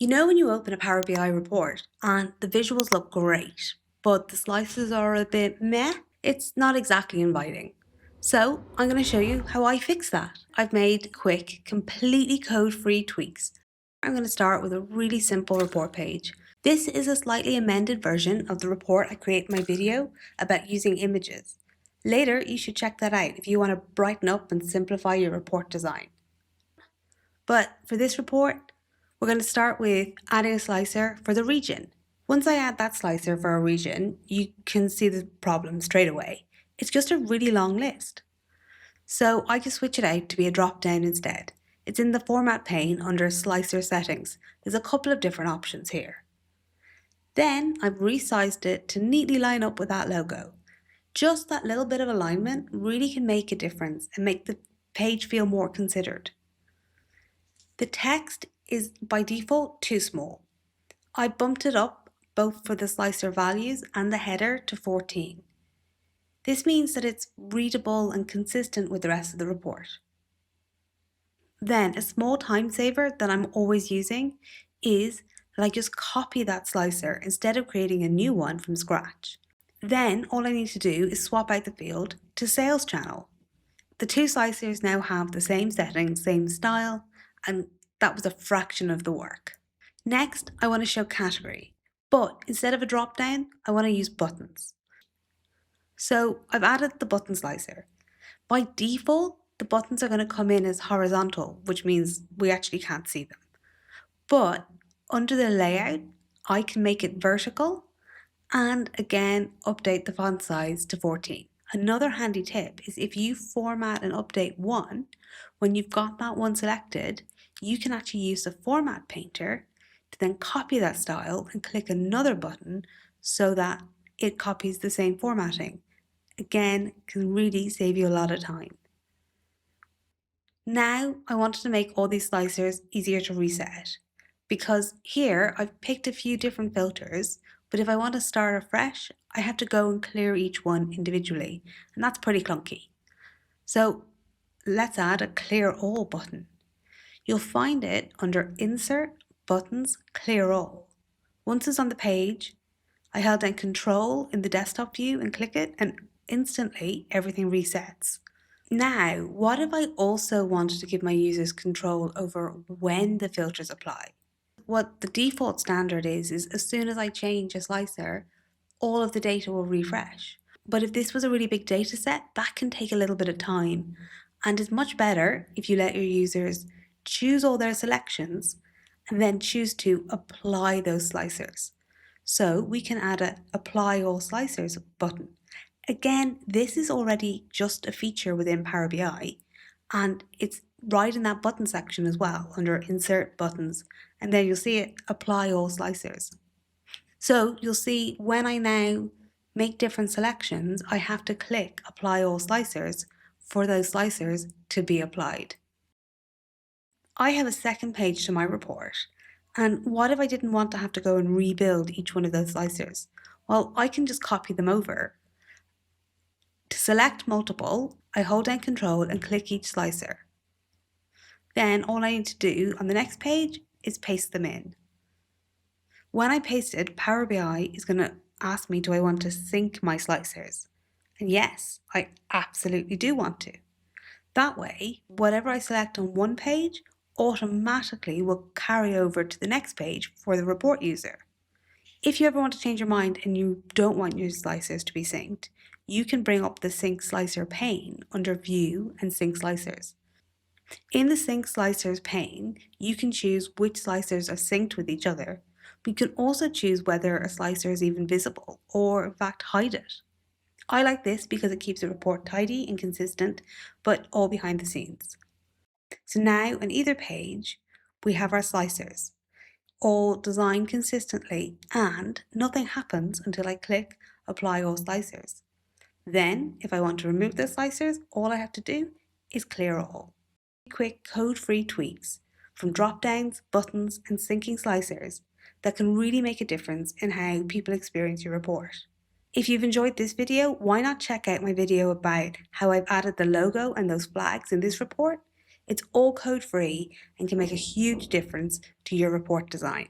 You know when you open a Power BI report and the visuals look great, but the slices are a bit meh? It's not exactly inviting. So I'm going to show you how I fix that. I've made quick, completely code-free tweaks. I'm going to start with a really simple report page. This is a slightly amended version of the report I create in my video about using images. Later, you should check that out if you want to brighten up and simplify your report design. But for this report, we're going to start with adding a slicer for the region. Once I add that slicer for a region, you can see the problem straight away. It's just a really long list. So I can switch it out to be a drop down instead. It's in the format pane under slicer settings. There's a couple of different options here. Then I've resized it to neatly line up with that logo. Just that little bit of alignment really can make a difference and make the page feel more considered. The text is by default too small. I bumped it up both for the slicer values and the header to 14. This means that it's readable and consistent with the rest of the report. Then a small time saver that I'm always using is that I just copy that slicer instead of creating a new one from scratch. Then all I need to do is swap out the field to sales channel. The two slicers now have the same settings, same style, and that was a fraction of the work. Next, I want to show category, but instead of a drop down, I want to use buttons. So I've added the button slicer. By default, the buttons are going to come in as horizontal, which means we actually can't see them. But under the layout, I can make it vertical and again update the font size to 14. Another handy tip is if you format and update one, when you've got that one selected, you can actually use the format painter to then copy that style and click another button so that it copies the same formatting. Again, can really save you a lot of time. Now I wanted to make all these slicers easier to reset because here I've picked a few different filters, but if I want to start afresh, I have to go and clear each one individually, and that's pretty clunky. So let's add a clear all button. You'll find it under Insert, Buttons, Clear All. Once it's on the page, I held down Control in the desktop view and click it, and instantly everything resets. Now, what if I also wanted to give my users control over when the filters apply? What the default standard is as soon as I change a slicer, all of the data will refresh. But if this was a really big data set, that can take a little bit of time and is much better if you let your users choose all their selections and then choose to apply those slicers. So we can add a Apply All Slicers button. Again, this is already just a feature within Power BI, and it's right in that button section as well under Insert Buttons, and then you'll see it Apply All Slicers. So you'll see when I now make different selections, I have to click Apply All Slicers for those slicers to be applied. I have a second page to my report, and what if I didn't want to have to go and rebuild each one of those slicers? Well, I can just copy them over. To select multiple, I hold down Control and click each slicer. Then all I need to do on the next page is paste them in. When I paste it, Power BI is going to ask me, do I want to sync my slicers? And yes, I absolutely do want to. That way, whatever I select on one page automatically will carry over to the next page for the report user. If you ever want to change your mind and you don't want your slicers to be synced, you can bring up the Sync Slicer pane under View and Sync Slicers. In the Sync Slicers pane, you can choose which slicers are synced with each other, but you can also choose whether a slicer is even visible or in fact hide it. I like this because it keeps the report tidy and consistent, but all behind the scenes. So now on either page, we have our slicers, all designed consistently, and nothing happens until I click Apply All Slicers. Then, if I want to remove the slicers, all I have to do is clear all. Quick code-free tweaks from drop-downs, buttons, and syncing slicers that can really make a difference in how people experience your report. If you've enjoyed this video, why not check out my video about how I've added the logo and those flags in this report? It's all code free and can make a huge difference to your report design.